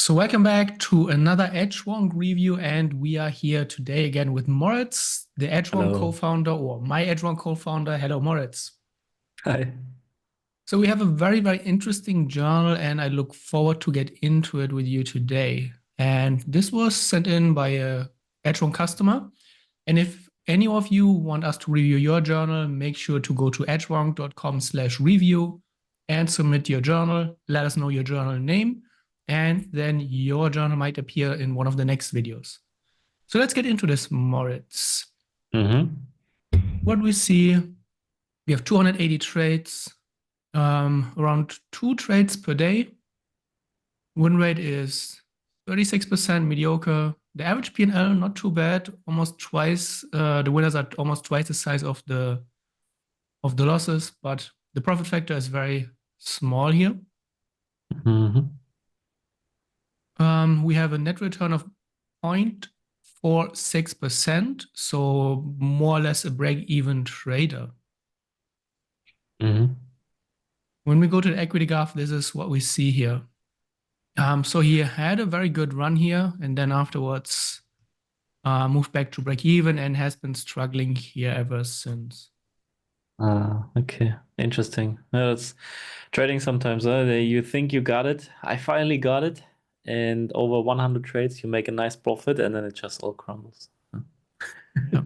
So welcome back to another Edgewonk review, and we are here today again with Moritz, the Edgewonk Hello. co-founder, or my Edgewonk co-founder. Hello, Moritz. Hi. So we have a very, very interesting journal, and I look forward to get into it with you today. And this was sent in by a Edgewonk customer. And if any of you want us to review your journal, make sure to go to edgewonk.com/review and submit your journal. Let us know your journal name, and then your journal might appear in one of the next videos. So let's get into this, Moritz. What we see, we have 280 trades, around 2 trades per day. Win rate is 36%, mediocre. The average P&L, not too bad, almost twice. The winners are almost twice the size of the losses, but the profit factor is very small here. We have a net return of 0.46%, so more or less a break-even trader. When we go to the equity graph, this is what we see here. So he had a very good run here, and then afterwards moved back to break even and has been struggling here ever since. Okay, interesting. That's trading sometimes. You think you got it. I finally got it, and over 100 trades, you make a nice profit, and then it just all crumbles. Yeah.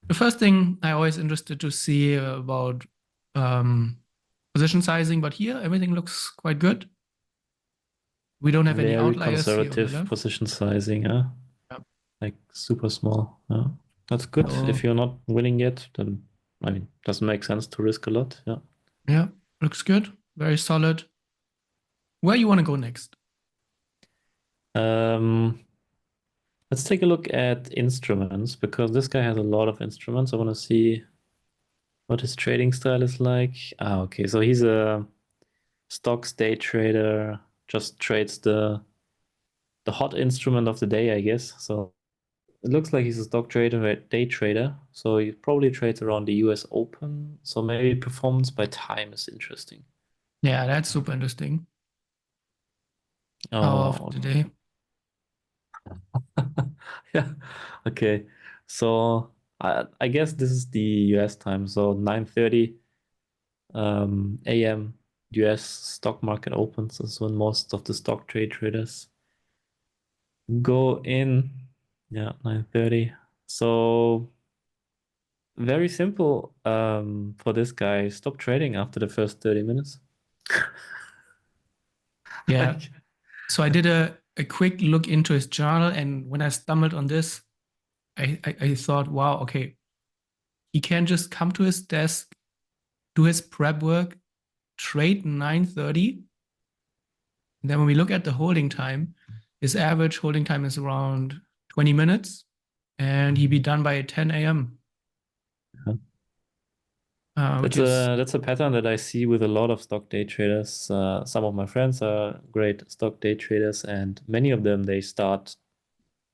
The first thing I always interested to see about position sizing, but here everything looks quite good. We don't have any Very outliers here on the conservative left. position sizing, huh? Yeah. Like super small. Yeah. That's good. So, If you're not winning yet, then I mean, doesn't make sense to risk a lot. Yeah. yeah, looks good. Very solid. Where you want to go next? Let's take a look at instruments because this guy has a lot of instruments. I want to see what his trading style is like. Okay. So he's a stocks day trader, just trades the hot instrument of the day, I guess. So it looks like he's a stock trader, a day trader. So he probably trades around the US Open. So maybe performance by time is interesting. Yeah, that's super interesting. Hour of Oh, the day. yeah. Okay. So I guess this is the US time. So 9:30 a.m. US stock market opens. This is when most of the stock traders go in. Yeah, 9:30. So very simple for this guy. Stop trading after the first 30 minutes. Yeah. So I did a quick look into his journal, and when I stumbled on this, I thought, wow, okay, he can just come to his desk, do his prep work, trade 9:30. And then when we look at the holding time, his average holding time is around 20 minutes, and he'd be done by 10 a.m. That's a pattern that I see with a lot of stock day traders. Some of my friends are great stock day traders, and many of them they start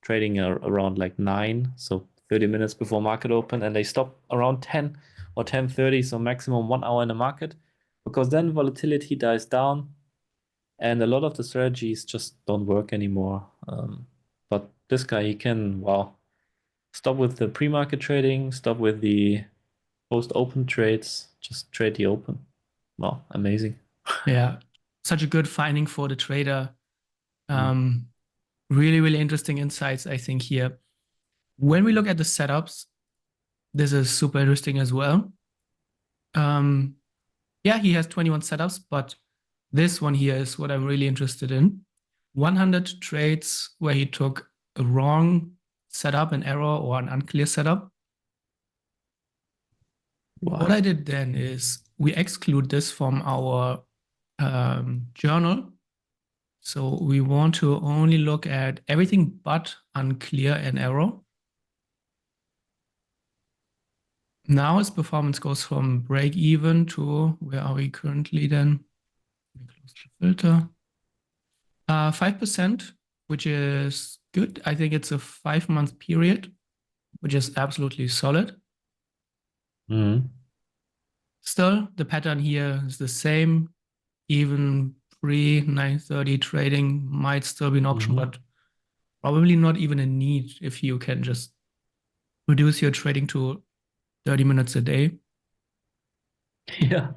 trading around like 9, so 30 minutes before market open, and they stop around 10 or 10:30, so maximum 1 hour in the market, because then volatility dies down, and a lot of the strategies just don't work anymore. But this guy, he can, wow, stop with the pre-market trading, stop with the post-open trades, just trade the open. Wow, amazing. Yeah, such a good finding for the trader. Really, really interesting insights, I think, here. When we look at the setups, this is super interesting as well. Yeah, he has 21 setups, but this one here is what I'm really interested in. 100 trades where he took a wrong setup, an error, or an unclear setup. What I did then is we exclude this from our journal. So we want to only look at everything but unclear and error. Now his performance goes from break even to, where are we currently then? Let me close the filter. 5%, which is good. I think it's a 5-month period, which is absolutely solid. Still, the pattern here is the same, even pre-9:30 trading might still be an option, but probably not even a need if you can just reduce your trading to 30 minutes a day. Yeah.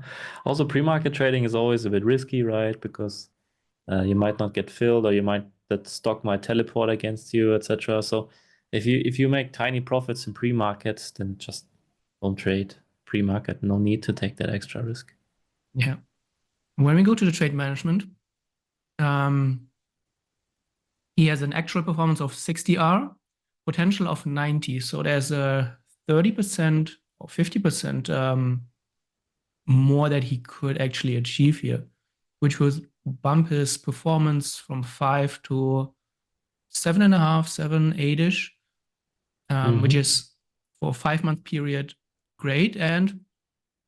Also, pre-market trading is always a bit risky, right? Because you might not get filled, or that stock might teleport against you, etc. So if you make tiny profits in pre-markets, then just don't trade pre-market. No need to take that extra risk. Yeah. When we go to the trade management, um, he has an actual performance of 60R, potential of 90. So there's a 30% or 50% more that he could actually achieve here, which would bump his performance from 5 to 7.5, 7, 8-ish, which is for a 5-month period great. And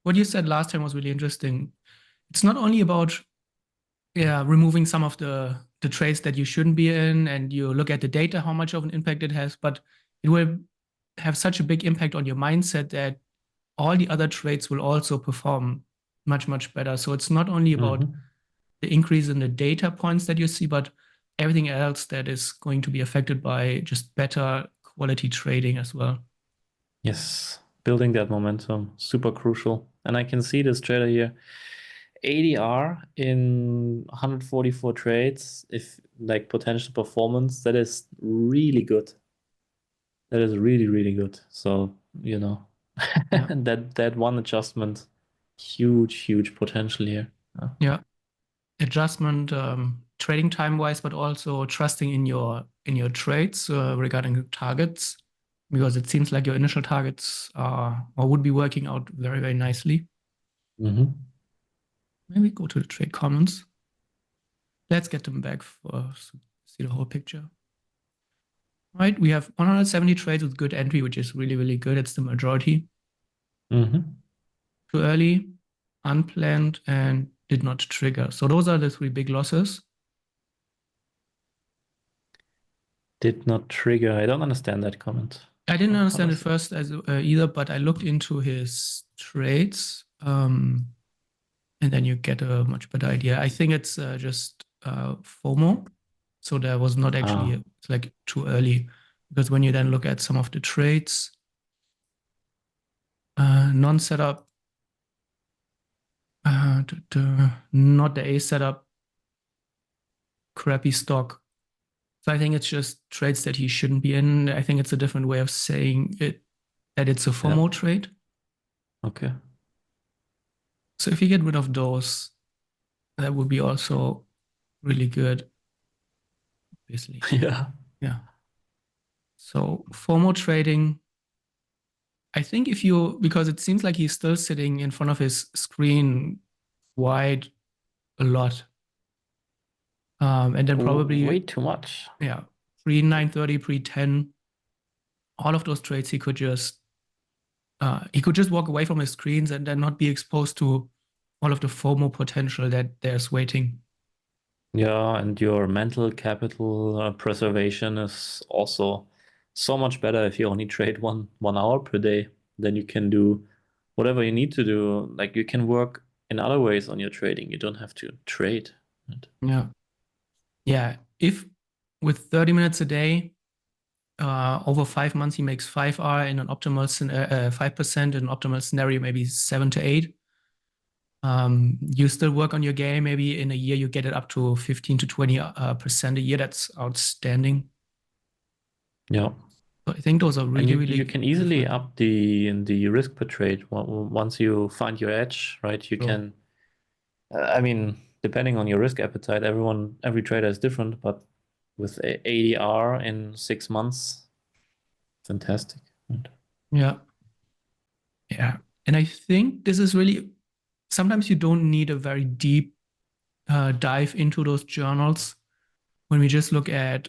what you said last time was really interesting. It's not only about removing some of the trades that you shouldn't be in, and you look at the data, how much of an impact it has, but it will have such a big impact on your mindset that all the other trades will also perform much, much better. So it's not only about the increase in the data points that you see, but everything else that is going to be affected by just better quality trading as well. Yes, building that momentum, super crucial. And I can see this trader here, 80R in 144 trades, if like potential performance, that is really good. That is really, really good. So, Yeah. that one adjustment, huge potential here. Yeah. Adjustment, trading time wise, but also trusting in your trades regarding the targets, because it seems like your initial targets are or would be working out very, very nicely. Maybe go to the trade comments. Let's get them back for see the whole picture. Right, we have 170 trades with good entry, which is really, really good. It's the majority. Too early, unplanned, and did not trigger. So those are the 3 big losses. Did not trigger. I don't understand that comment. I didn't understand it first as either, but I looked into his trades, and then you get a much better idea. I think it's just FOMO. So there was not actually it's like too early, because when you then look at some of the trades, non-setup, not the A setup, crappy stock. So I think it's just trades that he shouldn't be in. I think it's a different way of saying it, that it's a FOMO trade. Okay. So if you get rid of those, that would be also really good, obviously. Yeah. Yeah. So FOMO trading, I think because it seems like he's still sitting in front of his screen quite a lot. And then probably way too much. Yeah. Pre-9:30, pre-10, all of those trades he could just walk away from his screens and then not be exposed to all of the FOMO potential that there's waiting. Yeah, and your mental capital preservation is also so much better if you only trade one hour per day. Then you can do whatever you need to do. Like you can work in other ways on your trading. You don't have to trade. Right? Yeah. Yeah. If with 30 minutes a day, over 5 months, he makes 5R in an optimal 5% in an optimal scenario, maybe 7 to 8. You still work on your game. Maybe in a year you get it up to 15 to 20% a year. That's outstanding. Yeah. So I think those are really, And really you can easily different. up the risk per trade once you find your edge, right? You Sure. can, I mean, depending on your risk appetite, every trader is different, but with 80R in 6 months, fantastic. Right? Yeah. Yeah. And I think this is really sometimes you don't need a very deep dive into those journals when we just look at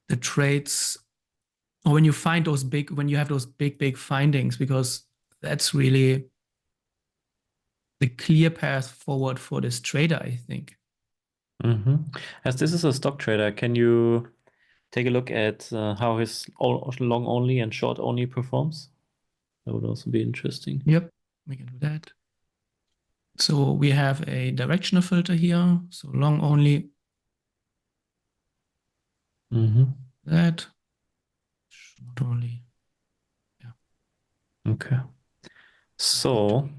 the trades, or when you find when you have those big findings, because that's really the clear path forward for this trader, I think. As this is a stock trader, can you take a look at how his long only and short only performs? That would also be interesting. Yep, we can do that. So we have a directional filter here. So long only that, short only. Yeah. Okay. So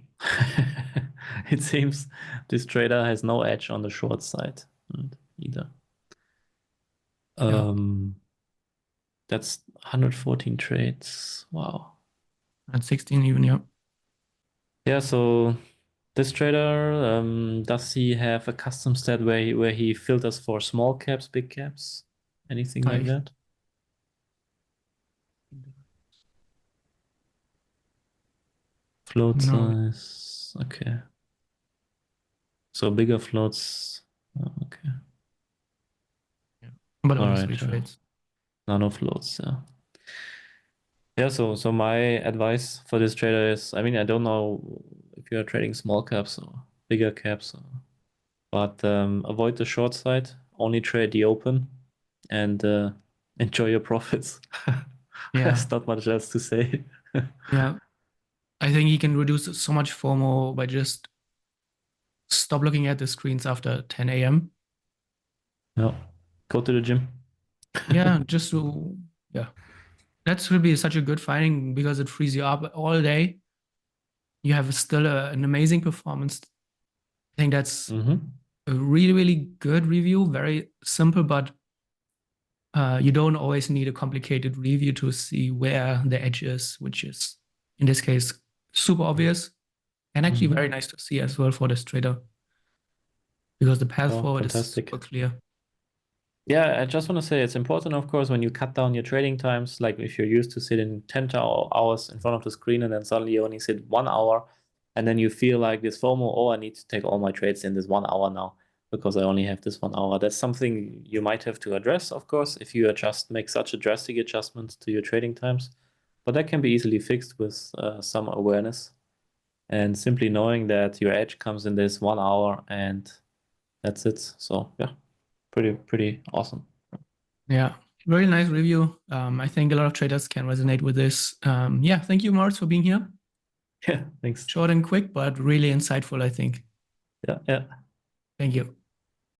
it seems this trader has no edge on the short side either. That's 114 trades. Wow. At 16 even, yeah. Yeah, so this trader, does he have a custom stat where he filters for small caps, big caps, anything like that? Float No. size, okay. So bigger floats, okay. Yeah. But All only right, 3 trades. nano floats, yeah. Yeah, so my advice for this trader is, I mean, I don't know if you're trading small caps or bigger caps, but avoid the short side, only trade the open, and enjoy your profits. Yeah. There's not much else to say. Yeah. I think he can reduce so much FOMO by just stop looking at the screens after 10 a.m. Yeah, go to the gym. Yeah, just to, yeah. That will be such a good finding because it frees you up all day. You have still an amazing performance. I think that's a really, really good review. Very simple, but you don't always need a complicated review to see where the edge is, which is in this case super obvious and actually very nice to see as well for this trader because the path forward is super clear. Yeah, I just want to say it's important, of course, when you cut down your trading times, like if you're used to sitting 10 hours in front of the screen and then suddenly you only sit 1 hour and then you feel like this FOMO, oh, I need to take all my trades in this 1 hour now because I only have this 1 hour. That's something you might have to address, of course, if you make such a drastic adjustment to your trading times. But that can be easily fixed with some awareness and simply knowing that your edge comes in this 1 hour and that's it. So yeah, pretty awesome. Yeah, very nice review. I think a lot of traders can resonate with this. Yeah, thank you, Marz, for being here. Yeah, thanks. Short and quick, but really insightful, I think. Yeah. Thank you.